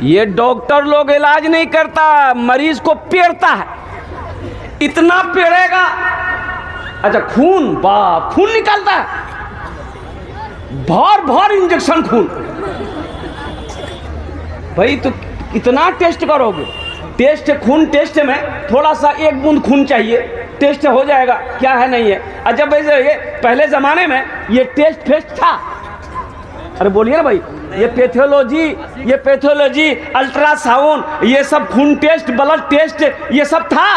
ये डॉक्टर लोग इलाज नहीं करता, मरीज को पेड़ता है। इतना पेड़ेगा, अच्छा खून, बाप खून निकलता है, भर भर इंजेक्शन खून। भाई तो कितना टेस्ट करोगे? टेस्ट खून, टेस्ट में थोड़ा सा एक बूंद खून चाहिए, टेस्ट हो जाएगा, क्या है नहीं है। अच्छा वैसे ये पहले ज़माने में ये टेस्ट फेस्ट था, अरे बोलिए ना भाई, ये पैथोलॉजी, अल्ट्रासाउंड, ये सब खून टेस्ट, ब्लड टेस्ट, ये सब था।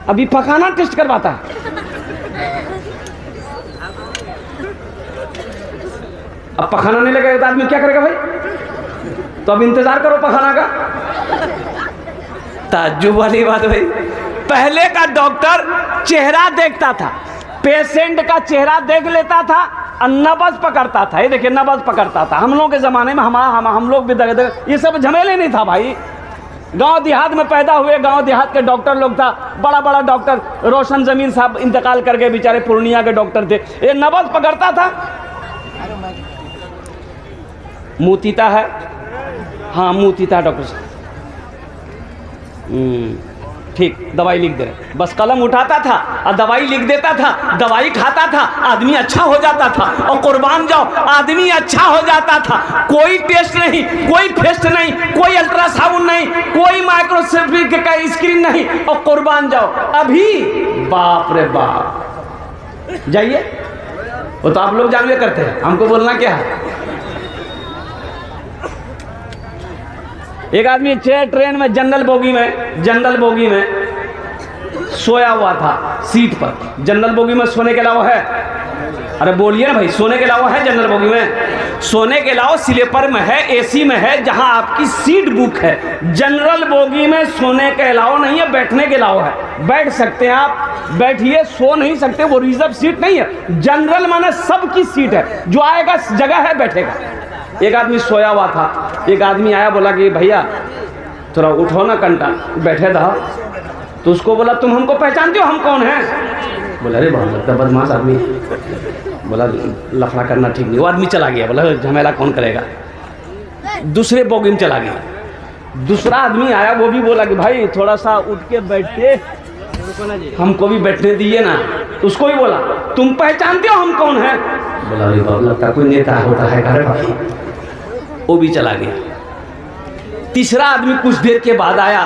अभी पखाना टेस्ट करवाता है। अब पखाना नहीं लगेगा तो आदमी क्या करेगा भाई? तो अब इंतजार करो पखाना का। ताज्जुब वाली बात भाई, पहले का डॉक्टर चेहरा देखता था, पेशेंट का चेहरा देख लेता था और नब्ज पकड़ता था। ये देखिए नब्ज पकड़ता था। हम लोग के ज़माने में हम लोग भी ये सब झमेले नहीं था भाई। गांव देहात में पैदा हुए, गांव देहात के डॉक्टर लोग था, बड़ा बड़ा डॉक्टर रोशन जमीन साहब इंतकाल कर गए, बेचारे पूर्णिया के डॉक्टर थे। ये नब्ज पकड़ता था। मुतीता है, हाँ मुतीता डॉक्टर साहब, ठीक, दवाई लिख दे रहे। बस कलम उठाता था और दवाई लिख देता था, दवाई खाता था, आदमी अच्छा हो जाता था। और कुर्बान जाओ, आदमी अच्छा हो जाता था। कोई टेस्ट नहीं, कोई फेस्ट नहीं, कोई अल्ट्रासाउंड नहीं, कोई माइक्रोस्कोपी का स्क्रीन नहीं, और कुर्बान जाओ। अभी बाप रे बाप, जाइए, वो तो आप लोग जानवे करते हैं, हमको बोलना क्या है। एक आदमी ट्रेन में जनरल बोगी में सोया हुआ था सीट पर। जनरल बोगी में सोने के अलावा है, अरे बोलिए ना भाई, सोने के अलावा है जनरल बोगी में? सोने के अलावा स्लीपर में है, एसी में है, जहां आपकी सीट बुक है। जनरल बोगी में सोने के अलावा नहीं है, बैठने के अलावा है। बैठ सकते हैं आप, बैठिए, सो नहीं सकते, वो रिजर्व सीट नहीं है। जनरल माने सबकी सीट है, जो आएगा जगह है बैठेगा। एक आदमी सोया हुआ था, एक आदमी आया, बोला कि भैया थोड़ा उठो ना कंटा, बैठे रहो। तो उसको बोला तुम हमको पहचानते हो, हम कौन हैं? बोला अरे बहुत लगता बदमाश आदमी। बोला लफड़ा करना ठीक नहीं। वो आदमी चला गया, बोला झमेला कौन करेगा। दूसरे बोगी में चला गया। दूसरा आदमी आया, वो भी बोला कि भाई थोड़ा सा उठ के बैठते, हमको भी बैठने दीजिए ना। तो उसको भी बोला तुम पहचानते हो हम कौन हैं? बोला अरे बाबू लगता कोई नेता होता है घर भाई। वो भी चला गया। तीसरा आदमी कुछ देर के बाद आया,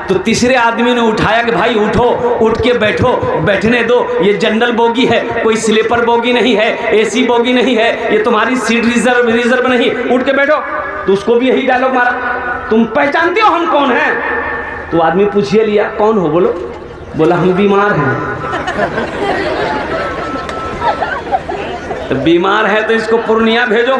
तो तीसरे आदमी ने उठाया कि भाई उठो, उठ के बैठो, बैठने दो, ये जनरल बोगी है, कोई स्लीपर बोगी नहीं है, एसी बोगी नहीं है, ये तुम्हारी सीट रिजर्व नहीं, उठ के बैठो। तो उसको भी यही डायलॉग मारा, तुम पहचानते हो हम कौन हैं? तो आदमी पूछिए लिया, कौन हो बोलो? बोला हम बीमार हैं। तो बीमार है तो इसको पूर्णिया भेजो।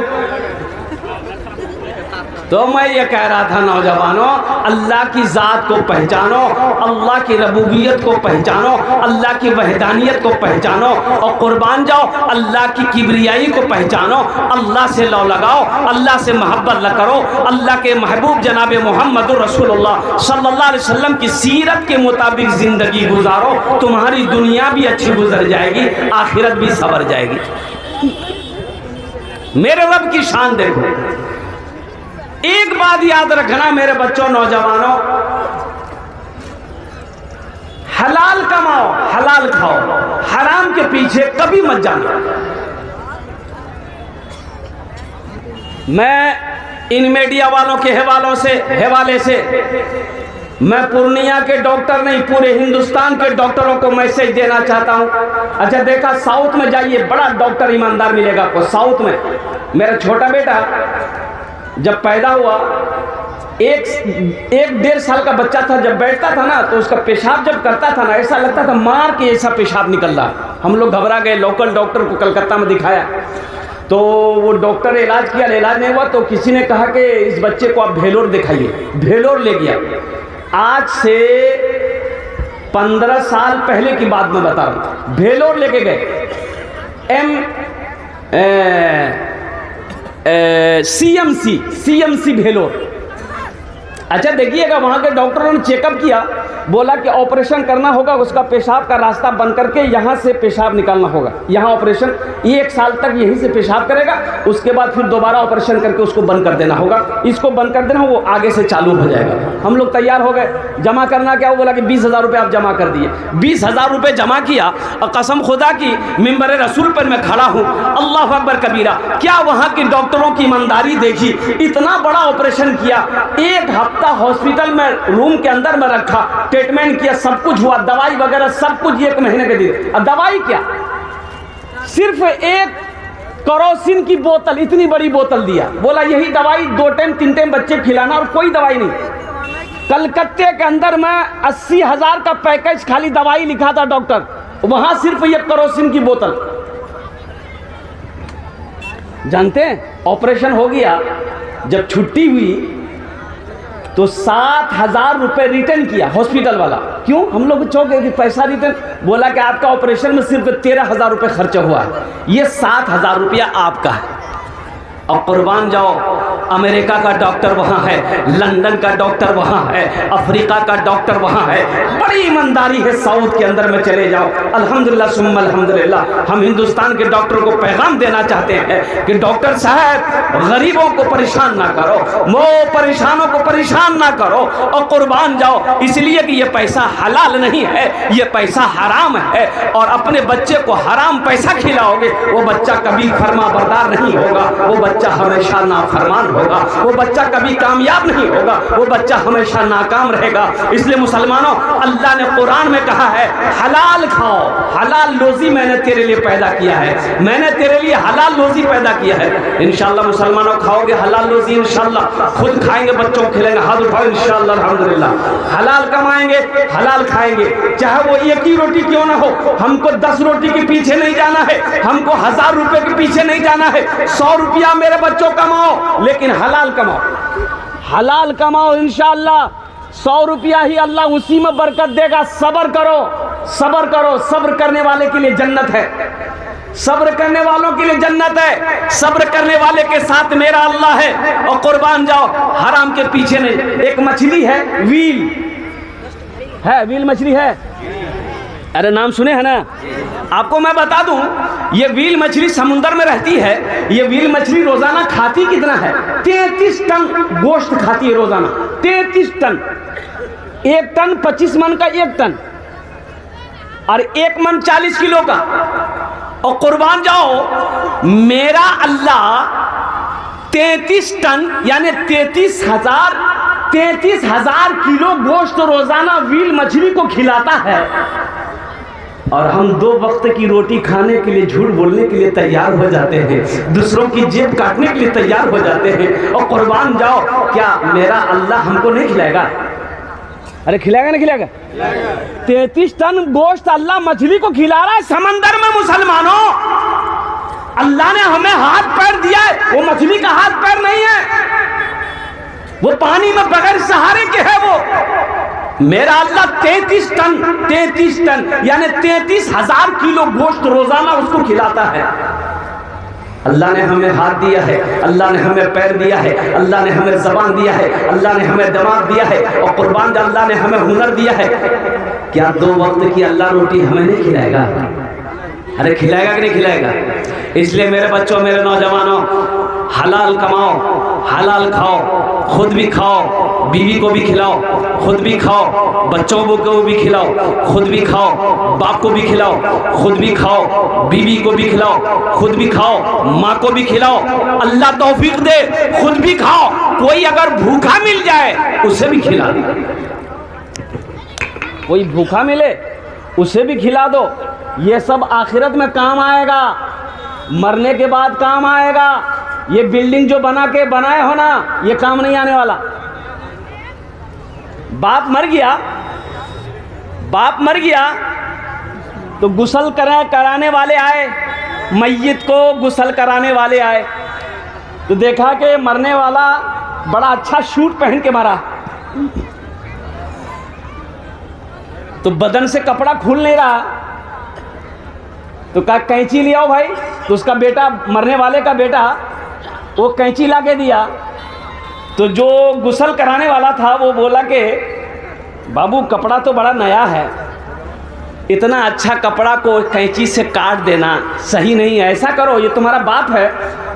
तो मैं ये कह रहा था नौजवानों, अल्लाह की ज़ात को पहचानो, अल्लाह की रबूबियत को पहचानो, अल्लाह की वहदानियत को पहचानो, और कुर्बान जाओ अल्लाह की किबरियाई को पहचानो। अल्लाह से लौ लगाओ, अल्लाह से मोहब्बत न करो, अल्लाह के महबूब जनाब मोहम्मद रसूलुल्लाह सल्लल्लाहु अलैहि वसल्लम की सीरत के मुताबिक ज़िंदगी गुजारो। तुम्हारी दुनिया भी अच्छी गुजर जाएगी, आखिरत भी सवर जाएगी। मेरे रब की शान देखो। एक बात याद रखना मेरे बच्चों, नौजवानों, हलाल कमाओ, हलाल खाओ, हराम के पीछे कभी मत जाना। मैं इन मीडिया वालों के हवाले से मैं पूर्णिया के डॉक्टर नहीं, पूरे हिंदुस्तान के डॉक्टरों को मैसेज देना चाहता हूं। अच्छा देखा, साउथ में जाइए, बड़ा डॉक्टर ईमानदार मिलेगा आपको साउथ में। मेरा छोटा बेटा जब पैदा हुआ, एक 1.5 साल का बच्चा था, जब बैठता था ना तो उसका पेशाब जब करता था ना, ऐसा लगता था मार के ऐसा पेशाब निकल रहा। हम लोग घबरा गए, लोकल डॉक्टर को कलकत्ता में दिखाया, तो वो डॉक्टर इलाज किया, इलाज नहीं हुआ, तो किसी ने कहा कि इस बच्चे को आप भेलोर दिखाइए। भेलोर ले गया। आज से 15 साल पहले की बात मैं बता रहा हूँ। भेलोर लेके गए, CMC भेलोर। अच्छा देखिएगा, वहाँ के डॉक्टरों ने चेकअप किया, बोला कि ऑपरेशन करना होगा, उसका पेशाब का रास्ता बंद करके यहाँ से पेशाब निकालना होगा, यहाँ ऑपरेशन 1 साल तक यहीं से पेशाब करेगा, उसके बाद फिर दोबारा ऑपरेशन करके उसको बंद कर देना होगा, इसको बंद कर देना, वो आगे से चालू हो जाएगा। हम लोग तैयार हो गए, जमा करना क्या, वो बोला कि 20,000 रुपये आप जमा कर दिए। 20,000 रुपये जमा किया और कसम खुदा की मिंबर रसूल पर मैं खड़ा हूँ, अल्लाह अकबर कबीरा, क्या वहाँ के डॉक्टरों की ईमानदारी देखी, इतना बड़ा ऑपरेशन किया, 1 हफ्ता हॉस्पिटल में रूम के अंदर में रखा, ट्रीटमेंट किया, सब कुछ हुआ, दवाई वगैरह सब कुछ 1 महीने के दिए। अब दवाई क्या, सिर्फ 1 केरोसिन की बोतल, इतनी बड़ी बोतल दिया, बोला यही दवाई 2 टाइम 3 टाइम बच्चे खिलाना, और कोई दवाई नहीं। कलकत्ते के अंदर में 80,000 का पैकेज खाली दवाई लिखा था डॉक्टर, वहां सिर्फ 1 केरोसिन की बोतल। जानते हैं ऑपरेशन हो गया, जब छुट्टी हुई तो 7,000 रुपये रिटर्न किया हॉस्पिटल वाला। क्यों, हम लोग चौंक गए कि पैसा रिटर्न, बोला कि आपका ऑपरेशन में सिर्फ 13,000 रुपये खर्चा हुआ है, ये 7,000 रुपया आपका है। और कुर्बान जाओ, अमेरिका का डॉक्टर वहाँ है, लंदन का डॉक्टर वहाँ है, अफ्रीका का डॉक्टर वहाँ है, बड़ी ईमानदारी है। साउथ के अंदर में चले जाओ, अल्हम्दुलिल्लाह सुम्मा अल्हम्दुलिल्लाह। हम हिंदुस्तान के डॉक्टर को पैगाम देना चाहते हैं कि डॉक्टर साहब गरीबों को परेशान ना करो, वो परेशानों को परेशान ना करो, और कुर्बान जाओ इसलिए कि ये पैसा हलाल नहीं है, ये पैसा हराम है, और अपने बच्चे को हराम पैसा खिलाओगे, वो बच्चा कभी फरमा बरदार नहीं होगा, वो बच्चा हमेशा नाफरमान होगा, वो बच्चा कभी कामयाब नहीं होगा, वो बच्चा हमेशा नाकाम रहेगा। इसलिए मुसलमानों, अल्लाह ने कुरान में कहा है हलाल खाओ, हलाल रोजी मैंने तेरे लिए पैदा किया है, मैंने तेरे लिए हलाल रोजी पैदा किया है। इंशाअल्लाह मुसलमानों खाओगे हलाल रोजी, इंशाअल्लाह खुद खाएंगे, बच्चों को खिलाएंगे, हाथ उठाओ इंशाअल्लाह अल्हम्दुलिल्लाह। हलाल कमाएंगे, हलाल खाएंगे, चाहे वो 1 ही रोटी क्यों ना हो, हमको 10 रोटी के पीछे नहीं जाना है, हमको 1000 रुपए के पीछे नहीं जाना है, 100 रुपया मेरे बच्चों कमाओ, लेकिन हलाल कमाओ, हलाल कमाओ इंशाअल्लाह। 100 रुपया ही अल्लाह उसी में बरकत देगा। सब्र करो, सब्र करो, सब्र करने वाले के लिए जन्नत है, सब्र करने वालों के लिए जन्नत है, सब्र करने वाले के साथ मेरा अल्लाह है। और कुर्बान जाओ, हराम के पीछे नहीं। एक मछली है व्हील, है व्हील मछली है, अरे नाम सुने हैं ना, आपको मैं बता दूं, ये व्हील मछली समुद्र में रहती है। ये व्हील मछली रोजाना खाती कितना है, 33 टन गोश्त खाती है रोजाना, 33 टन। 1 टन 25 मन का 1 टन, और 1 मन 40 किलो का। और कुर्बान जाओ, मेरा अल्लाह 33 टन यानी 33,000 किलो गोश्त रोजाना व्हील मछली को खिलाता है, और हम 2 वक्त की रोटी खाने के लिए झूठ बोलने के लिए तैयार हो जाते हैं, दूसरों की जेब काटने के लिए तैयार हो जाते हैं। और कुर्बान जाओ, क्या मेरा अल्लाह हमको नहीं खिलाएगा? अरे खिलाएगा नहीं खिलाएगा? 33 टन गोश्त अल्लाह मछली को खिला रहा है समंदर में। मुसलमानों, अल्लाह ने हमें हाथ पैर दिया है, वो मछली का हाथ पैर नहीं है, वो पानी में बगैर सहारे के है। वो मेरा अल्लाह 33 टन यानी 33,000 किलो गोश्त रोजाना उसको खिलाता है। अल्लाह ने हमें हाथ दिया है, अल्लाह ने हमें पैर दिया है, अल्लाह ने हमें जबान दिया है, अल्लाह ने हमें दिमाग दिया है, और कुर्बान अल्लाह ने हमें हुनर दिया है। क्या 2 वक्त की अल्लाह रोटी हमें नहीं खिलाएगा? अरे खिलाएगा कि नहीं खिलाएगा? इसलिए मेरे बच्चों, मेरे नौजवानों, हलाल कमाओ, हलाल खाओ, खुद भी खाओ, बीवी को भी खिलाओ, खुद भी खाओ, बच्चों को भी खिलाओ, खुद भी खाओ, बाप को भी खिलाओ, खुद भी खाओ, बीवी को भी खिलाओ, खुद भी खाओ, माँ को भी खिलाओ। अल्लाह तौफीक दे, खुद भी खाओ, कोई अगर भूखा मिल जाए उसे भी खिला दो, कोई भूखा मिले उसे भी खिला दो। ये सब आखिरत में काम आएगा, मरने के बाद काम आएगा। ये बिल्डिंग जो बनाए हो ना, ये काम नहीं आने वाला। बाप मर गया तो गुस्ल कराने वाले आए, मैयत को गुस्ल कराने वाले आए, तो देखा कि मरने वाला बड़ा अच्छा सूट पहन के मरा, तो बदन से कपड़ा खुल नहीं रहा, तो कहा कैंची ले आओ भाई। तो उसका बेटा, मरने वाले का बेटा, वो कैंची ला के दिया। तो जो गुस्ल कराने वाला था वो बोला कि बाबू कपड़ा तो बड़ा नया है, इतना अच्छा कपड़ा को कैंची से काट देना सही नहीं है। ऐसा करो, ये तुम्हारा बाप है,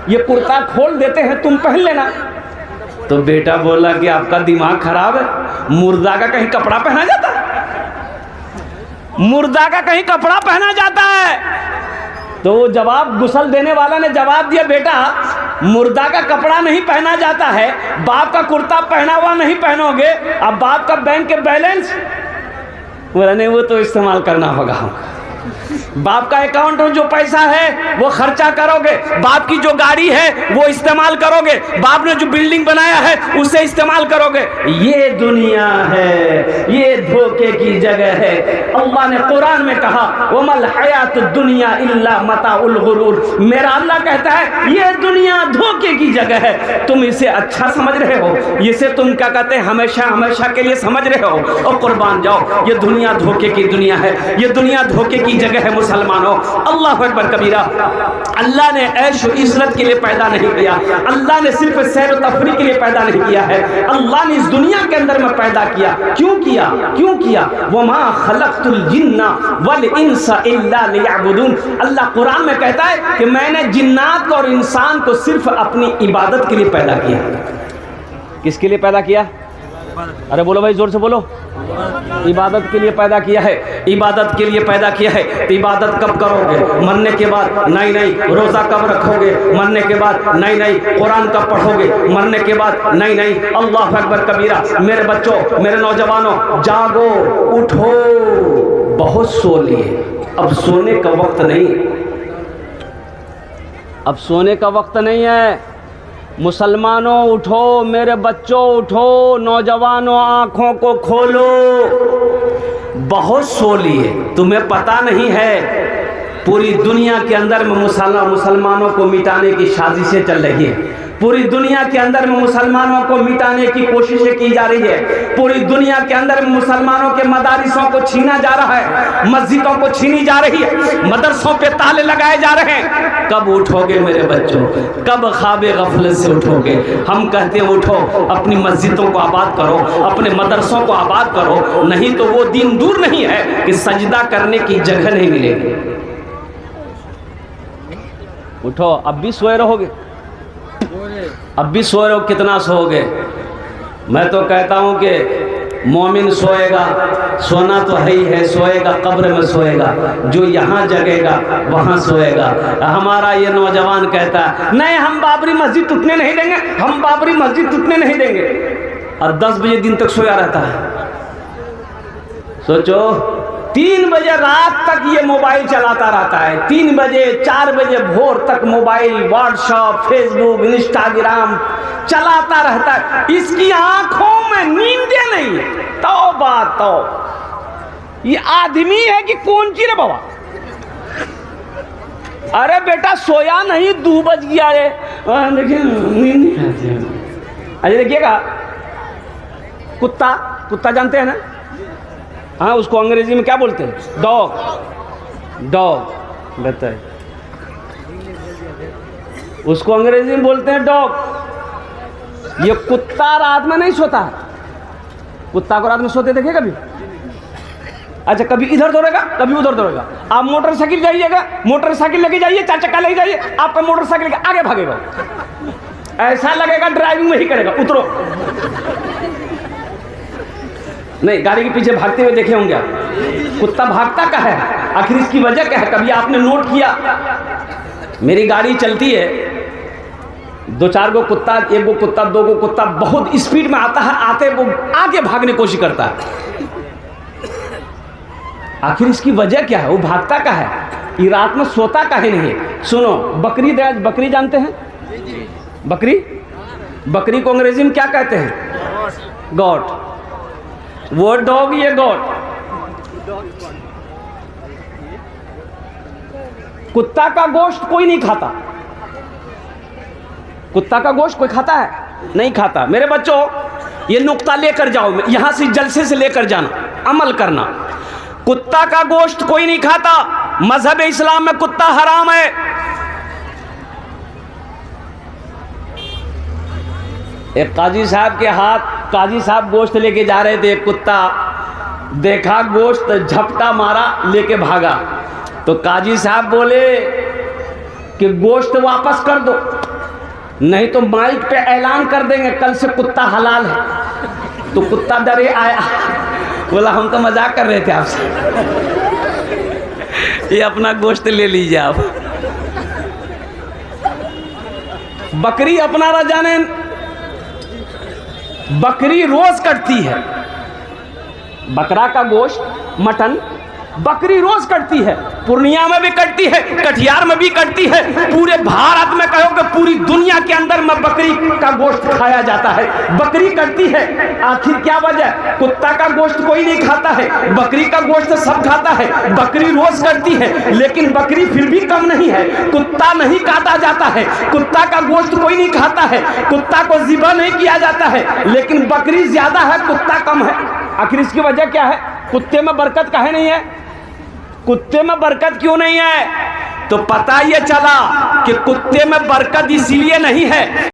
ये कुर्ता खोल देते हैं, तुम पहन लेना। तो बेटा बोला कि आपका दिमाग खराब है, मुर्दा का कहीं कपड़ा पहना जाता है? मुर्दा का कहीं कपड़ा पहना जाता है? तो वो जवाब, गुस्ल देने वाला ने जवाब दिया, बेटा मुर्दा का कपड़ा नहीं पहना जाता है, बाप का कुर्ता पहना हुआ नहीं पहनोगे, अब बाप का बैंक के बैलेंस, बोला नहीं वो तो इस्तेमाल करना होगा हमको। बाप का अकाउंट में जो पैसा है वो खर्चा करोगे, बाप की जो गाड़ी है वो इस्तेमाल करोगे, बाप ने जो बिल्डिंग बनाया है उसे इस्तेमाल करोगे। ये दुनिया है, ये धोखे की जगह है। अल्लाह ने कुरान में कहा वमल हयात दुनिया इल्ला मताउल गुरूर, मेरा अल्लाह कहता है ये दुनिया धोखे की जगह है। तुम इसे अच्छा समझ रहे हो, इसे तुम क्या कहते हैं हमेशा हमेशा के लिए समझ रहे हो, और कुर्बान जाओ, ये दुनिया धोखे की दुनिया है, ये दुनिया धोखे की जगह है। मुसलमानों, अल्लाह अकबर कबीरा, अल्लाह ने ऐश और इज़्ज़त के लिए पैदा नहीं किया, अल्लाह ने सिर्फ सैर और तफरीह के लिए पैदा नहीं किया है, अल्लाह ने इस दुनिया के अंदर में पैदा किया। क्यों किया? क्यों किया? वमा खलक़तुल जिन्ना वल इंसा इल्ला लियअबुदून। अल्लाह कुरान में कहता है कि मैंने जिन्नात को और इंसान को सिर्फ अपनी इबादत के लिए पैदा किया। किसके लिए पैदा किया? अरे बोलो भाई, जोर से बोलो। इबादत के लिए पैदा किया है, इबादत के लिए पैदा किया है। तो इबादत कब करोगे? मरने के बाद? नहीं नहीं। रोज़ा कब रखोगे? मरने के बाद? नहीं नहीं। कुरान कब पढ़ोगे? मरने के बाद? नहीं नहीं। अल्लाह अकबर कबीरा। मेरे बच्चों, मेरे नौजवानों, जागो, उठो, बहुत सो लिए, अब सोने का वक्त नहीं, अब सोने का वक्त नहीं है। मुसलमानों उठो, मेरे बच्चों उठो, नौजवानों आंखों को खोलो, बहुत सो लिए। तुम्हें पता नहीं है पूरी दुनिया के अंदर में मुसलमानों को मिटाने की साजिशें चल रही है, पूरी दुनिया के अंदर में मुसलमानों को मिटाने की कोशिशें की जा रही है, पूरी दुनिया के अंदर में मुसलमानों के मदारिसों को छीना जा रहा है, मस्जिदों को छीनी जा रही है, मदरसों पे ताले लगाए जा रहे हैं। कब उठोगे मेरे बच्चों? कब ख्वाबे गफलत से उठोगे? हम कहते हैं उठो, अपनी मस्जिदों को आबाद करो, अपने मदरसों को आबाद करो, नहीं तो वो दिन दूर नहीं है कि सजदा करने की जगह नहीं मिलेगी। उठो, अब भी सोए रहोगे, अब भी सो रहे हो, कितना सोओगे? मैं तो कहता हूँ कि मोमिन सोएगा, सोना तो है ही है, सोएगा कब्र में सोएगा, जो यहाँ जगेगा वहाँ सोएगा। हमारा ये नौजवान कहता है नहीं हम बाबरी मस्जिद टूटने नहीं देंगे, हम बाबरी मस्जिद टूटने नहीं देंगे, और 10 बजे दिन तक सोया रहता है। सोचो, 3 बजे रात तक ये मोबाइल चलाता रहता है, 3 बजे 4 बजे भोर तक मोबाइल, व्हाट्सएप, फेसबुक, इंस्टाग्राम चलाता रहता है। इसकी आंखों में नींदें नहीं। तौबा तौबा, ये आदमी है कि कौन ची रे बाबा? अरे बेटा सोया नहीं, 2 बज गया रे, देखिए नींद नहीं आती है। अरे देखिएगा, कुत्ता, कुत्ता जानते हैं ना? हाँ, उसको अंग्रेजी में क्या बोलते हैं? डॉग, डॉग बताए, उसको अंग्रेजी में बोलते हैं डॉग। ये कुत्ता रात में नहीं सोता है, कुत्ता को रात में सोते देखे कभी? अच्छा, कभी इधर दौड़ेगा, कभी उधर दौड़ेगा। आप मोटरसाइकिल जाइएगा, मोटरसाइकिल लेके जाइए, 4 चक्का लेके जाइए, आपका मोटरसाइकिल के आगे भागेगा, ऐसा लगेगा ड्राइविंग में ही करेगा। उतरो, नहीं, गाड़ी के पीछे भागते हुए देखे होंगे आप। कुत्ता भागता क्या है? आखिर इसकी वजह क्या है? कभी आपने नोट किया? मेरी गाड़ी चलती है, 2-4 गो कुत्ता, 1 गो कुत्ता, 2 गो कुत्ता बहुत स्पीड में आता है, आते वो आगे भागने की कोशिश करता है। आखिर इसकी वजह क्या है? वो भागता क्या है? ये रात में सोता काहे नहीं है? सुनो, बकरी, बकरी जानते हैं? बकरी, बकरी को अंग्रेजी में क्या कहते हैं? गॉट। वो डॉग, ये गॉड। कुत्ता का गोश्त कोई नहीं खाता, कुत्ता का गोश्त कोई खाता है? नहीं खाता। मेरे बच्चों, ये नुक्ता लेकर जाओ, यहां से जलसे से लेकर जाना, अमल करना। कुत्ता का गोश्त कोई नहीं खाता, मजहब इस्लाम में कुत्ता हराम है। एक काजी साहब के हाथ, काजी साहब गोश्त लेके जा रहे थे, एक कुत्ता देखा गोश्त, झपटा मारा, लेके भागा। तो काजी साहब बोले कि गोश्त वापस कर दो, नहीं तो माइक पे ऐलान कर देंगे कल से कुत्ता हलाल है। तो कुत्ता डरे आया, बोला हम तो मजाक कर रहे थे आपसे, ये अपना गोश्त ले लीजिए आप। बकरी अपना रजाने, बकरी रोज कटती है, बकरा का गोश्त, मटन बकरी रोज कटती है। पूर्णिया में भी कटती है, कटिहार में भी कटती है, पूरे भारत में कहो कि पूरी दुनिया के अंदर में बकरी का गोश्त खाया जाता है। बकरी कटती है, आखिर क्या वजह? कुत्ता का गोश्त कोई नहीं खाता है, बकरी का गोश्त सब खाता है। बकरी रोज कटती है, लेकिन बकरी फिर भी कम नहीं है। कुत्ता नहीं काटा जाता है, कुत्ता का गोश्त कोई नहीं खाता है, कुत्ता को ज़िबा नहीं किया जाता है, लेकिन बकरी ज्यादा है, कुत्ता कम है। आखिर इसकी वजह क्या है? कुत्ते में बरकत काहे नहीं है? कुत्ते में बरकत क्यों नहीं है? तो पता ये चला कि कुत्ते में बरकत इसीलिए नहीं है